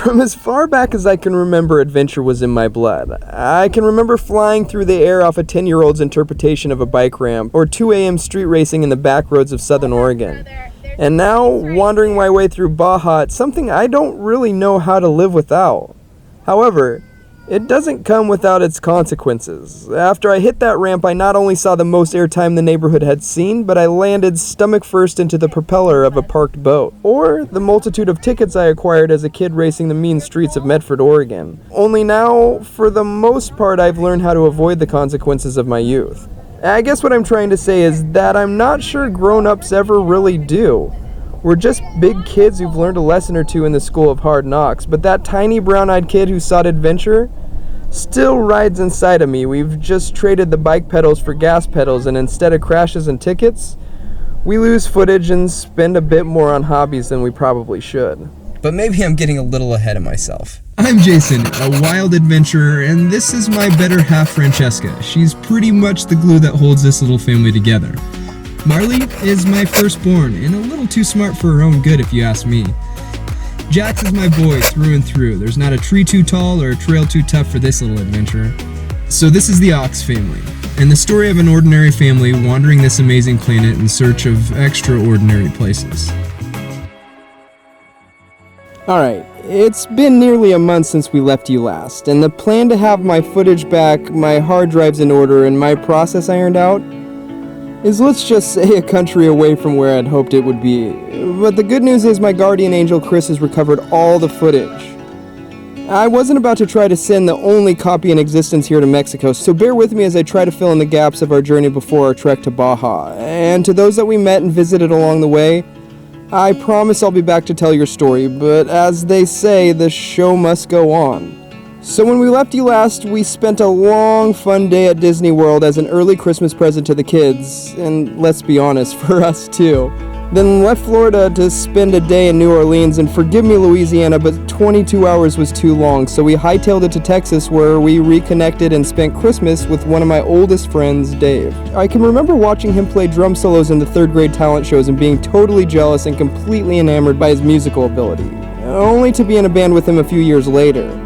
From as far back as I can remember, adventure was in my blood. I can remember flying through the air off a 10-year-old's interpretation of a bike ramp, or 2 a.m. street racing in the back roads of Southern Oregon. And now, wandering my way through Baja, it's something I don't really know how to live without. However, it doesn't come without its consequences. After I hit that ramp, I not only saw the most airtime the neighborhood had seen, but I landed stomach first into the propeller of a parked boat, or the multitude of tickets I acquired as a kid racing the mean streets of Medford, Oregon. Only now, for the most part, I've learned how to avoid the consequences of my youth. I guess what I'm trying to say is that I'm not sure grown-ups ever really do. We're just big kids who've learned a lesson or two in the school of hard knocks, but that tiny brown-eyed kid who sought adventure still rides inside of me. We've just traded the bike pedals for gas pedals, and instead of crashes and tickets, we lose footage and spend a bit more on hobbies than we probably should. But maybe I'm getting a little ahead of myself. I'm Jason, a wild adventurer, and this is my better half, Francesca. She's pretty much the glue that holds this little family together. Marley is my firstborn, and a little too smart for her own good if you ask me. Jax is my boy through and through. There's not a tree too tall or a trail too tough for this little adventurer. So this is the OXFamily, and the story of an ordinary family wandering this amazing planet in search of extraordinary places. Alright, it's been nearly a month since we left you last, and the plan to have my footage back, my hard drives in order, and my process ironed out is, let's just say, a country away from where I'd hoped it would be. But the good news is my guardian angel Chris has recovered all the footage. I wasn't about to try to send the only copy in existence here to Mexico, so bear with me as I try to fill in the gaps of our journey before our trek to Baja. And to those that we met and visited along the way, I promise I'll be back to tell your story, but as they say, the show must go on. So when we left you last, we spent a long, fun day at Disney World as an early Christmas present to the kids, and let's be honest, for us too. Then left Florida to spend a day in New Orleans, and forgive me Louisiana, but 22 hours was too long, so we hightailed it to Texas where we reconnected and spent Christmas with one of my oldest friends, Dave. I can remember watching him play drum solos in the 3rd grade talent shows and being totally jealous and completely enamored by his musical ability, only to be in a band with him a few years later.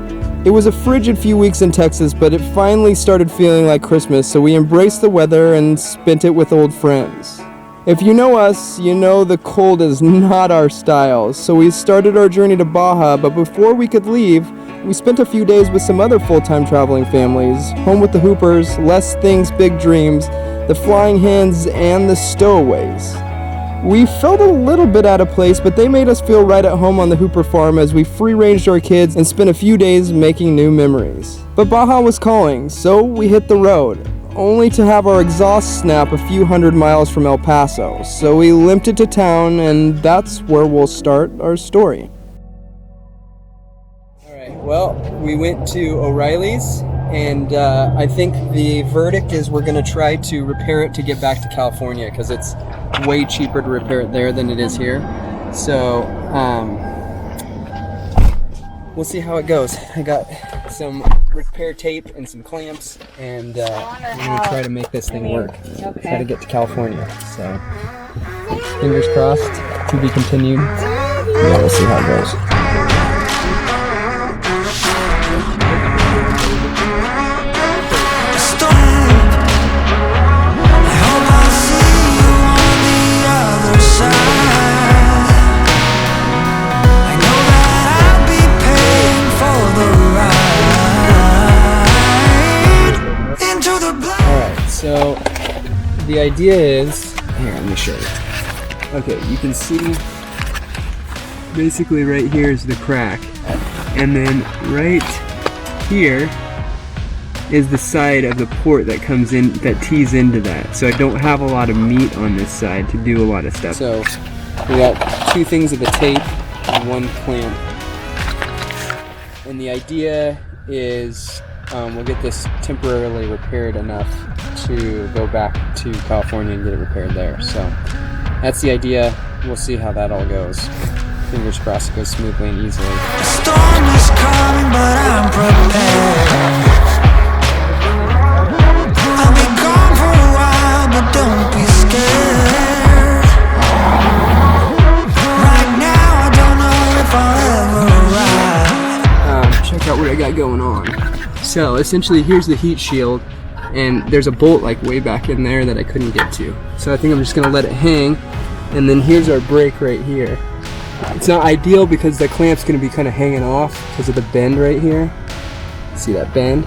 It was a frigid few weeks in Texas, but it finally started feeling like Christmas, so we embraced the weather and spent it with old friends. If you know us, you know the cold is not our style, so we started our journey to Baja, but before we could leave, we spent a few days with some other full-time traveling families, Home with the Hoopers, Less Things, Big Dreams, the Flying Hens, and the Stowaways. We felt a little bit out of place, but they made us feel right at home on the Hooper farm as we free-ranged our kids and spent a few days making new memories. But Baja was calling, so we hit the road, only to have our exhaust snap a few hundred miles from El Paso. So we limped it to town, and that's where we'll start our story. Alright, well, we went to O'Reilly's, and I think the verdict is we're going to try to repair it to get back to California, because it's way cheaper to repair it there than it is here. So, we'll see how it goes. I got some repair tape and some clamps, and we're going to try to make this thing work. Try to get to California. So, fingers crossed, to be continued. Yeah, we'll see how it goes. So, the idea is, here, let me show you. Okay, you can see, basically right here is the crack, and then right here is the side of the port that comes in, that tees into that. So I don't have a lot of meat on this side to do a lot of stuff. So, we got 2 things of the tape and 1 clamp. And the idea is, we'll get this temporarily repaired enough to go back to California and get it repaired there. So that's the idea. We'll see how that all goes. Fingers crossed it goes smoothly and easily. The storm is coming, but I'm prepared. I'll be gone for a while, but don't be scared. Right now I don't know if I'll ever arrive. what I got going on. So essentially here's the heat shield, and there's a bolt like way back in there that I couldn't get to. So I think I'm just gonna let it hang, and then here's our brake right here. It's not ideal because the clamp's gonna be kind of hanging off because of the bend right here. See that bend?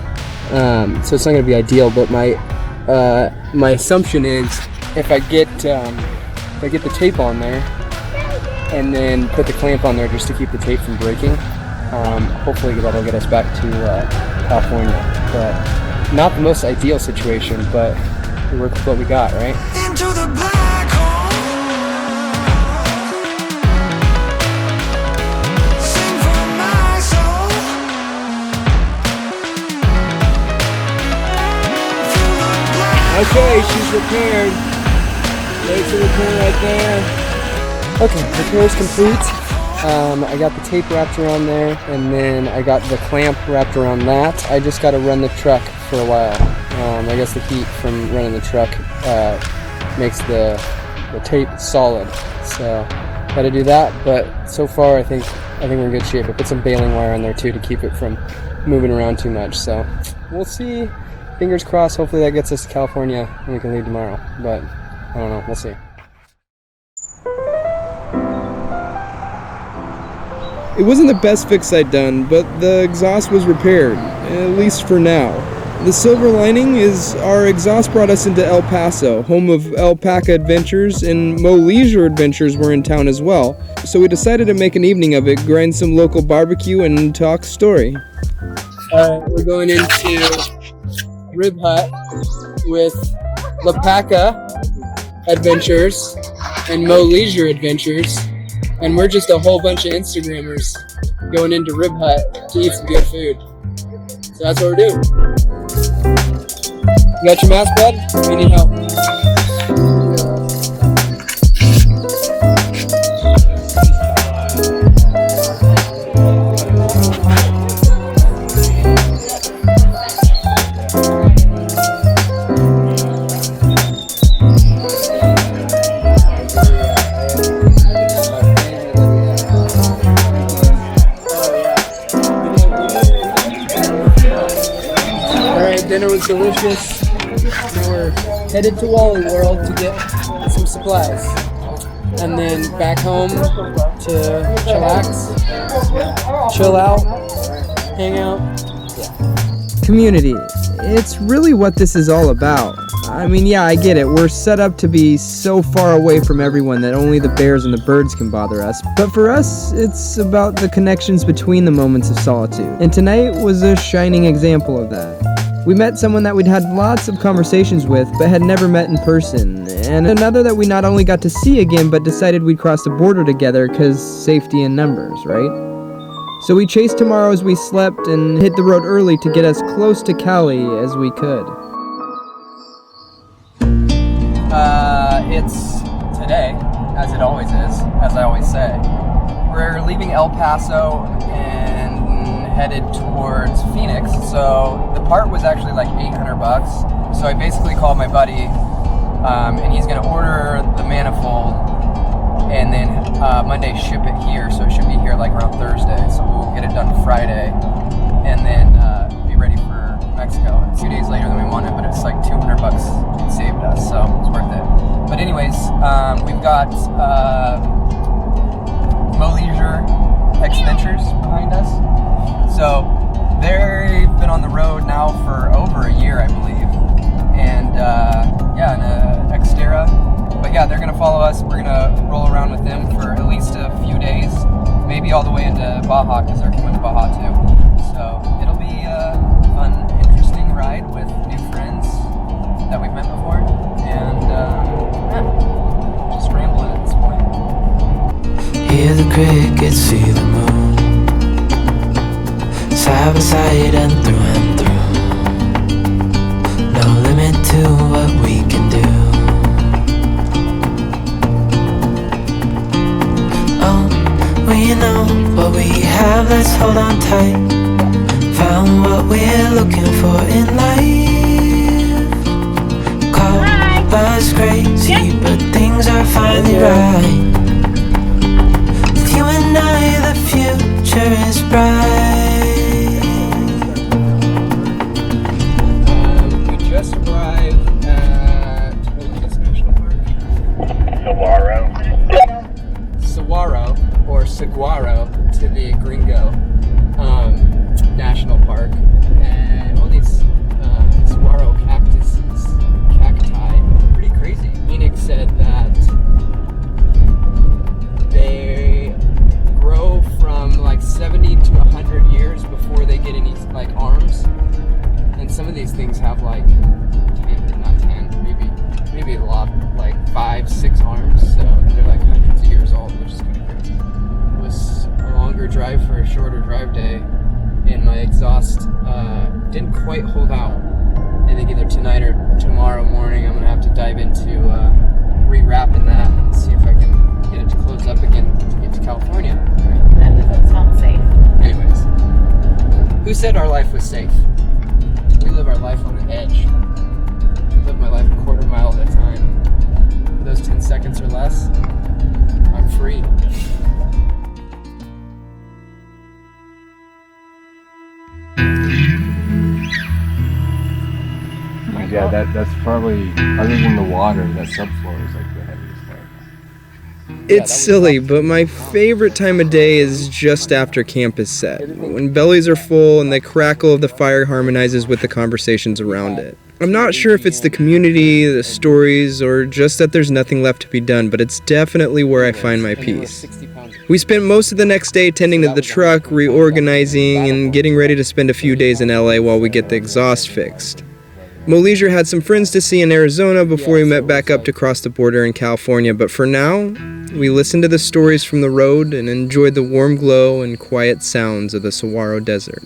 So it's not gonna be ideal, but my assumption is if I get the tape on there and then put the clamp on there just to keep the tape from breaking, hopefully that'll get us back to California. But not the most ideal situation, but we work with what we got, right? Into the black hole. Sing for my soul. Through the black. Okay, she's repaired. There's the repair right there. Okay, repair is complete. I got the tape wrapped around there, and then I got the clamp wrapped around that. I just got to run the truck for a while. I guess the heat from running the truck makes the tape solid. So got to do that. But so far, I think we're in good shape. I put some baling wire on there too to keep it from moving around too much. So we'll see. Fingers crossed. Hopefully that gets us to California and we can leave tomorrow. But I don't know. We'll see. It wasn't the best fix I'd done, but the exhaust was repaired, at least for now. The silver lining is our exhaust brought us into El Paso, home of Alpaca Adventures, and Mo Leisure Adventures were in town as well. So we decided to make an evening of it, grind some local barbecue, and talk story. We're going into Rib Hut with Alpaca Adventures and Mo Leisure Adventures. And we're just a whole bunch of Instagrammers going into Rib Hut to eat some good food. So that's what we're doing. You got your mask, bud? We need help. Dinner was delicious. Now we're headed to Wally World to get some supplies. And then back home to chillax, chill out, hang out. Yeah. Community. It's really what this is all about. I mean, yeah, I get it. We're set up to be so far away from everyone that only the bears and the birds can bother us. But for us, it's about the connections between the moments of solitude. And tonight was a shining example of that. We met someone that we'd had lots of conversations with, but had never met in person, and another that we not only got to see again, but decided we'd cross the border together because safety in numbers, right? So we chased tomorrow as we slept and hit the road early to get as close to Cali as we could. It's today, as it always is, as I always say. We're leaving El Paso and headed towards Phoenix. So the part was actually like $800. So I basically called my buddy, and he's gonna order the manifold and then Monday ship it here. So it should be here like around Thursday. So we'll get it done Friday and then be ready for Mexico. 2 days later than we wanted, but it's like $200 it saved us, so it's worth it. But anyways, we've got Mo Leisure Adventures behind us. So they've been on the road now for over a year, I believe, and yeah, in a Xterra. But yeah, they're gonna follow us. We're gonna roll around with them for at least a few days, maybe all the way into Baja, because they're coming to Baja too. So it'll be a fun, interesting ride with new friends that we've met before, and yeah, just rambling at this point. Hear the crickets, see the moon, side by side and through. No limit to what we can do. Oh, we know what we have, let's hold on tight. Found what we're looking for in life. Call us crazy, but things are finally right. With you and I, the future is bright. these things have like 10, not 10, maybe a lot, like 5-6 arms, so they're like hundreds of years old, which is kind of crazy. It was a longer drive for a shorter drive day, and my exhaust didn't quite hold out. I think either tonight or tomorrow morning I'm gonna have to dive into rewrapping that and see if I can get it to close up again to get to California. That doesn't sound safe. Anyways, who said our life was safe? We live our life on the edge. I live my life a quarter mile at a time. For those 10 seconds or less, I'm free. Yeah, that's probably, other than the water, that subfloor is like the heaviest thing. It's silly, but my favorite time of day is just after camp is set, when bellies are full and the crackle of the fire harmonizes with the conversations around it. I'm not sure if it's the community, the stories, or just that there's nothing left to be done, but it's definitely where I find my peace. We spent most of the next day tending to the truck, reorganizing, and getting ready to spend a few days in LA while we get the exhaust fixed. Mo Leisure had some friends to see in Arizona before we met back up to cross the border in California, but for now, we listened to the stories from the road and enjoyed the warm glow and quiet sounds of the Saguaro Desert.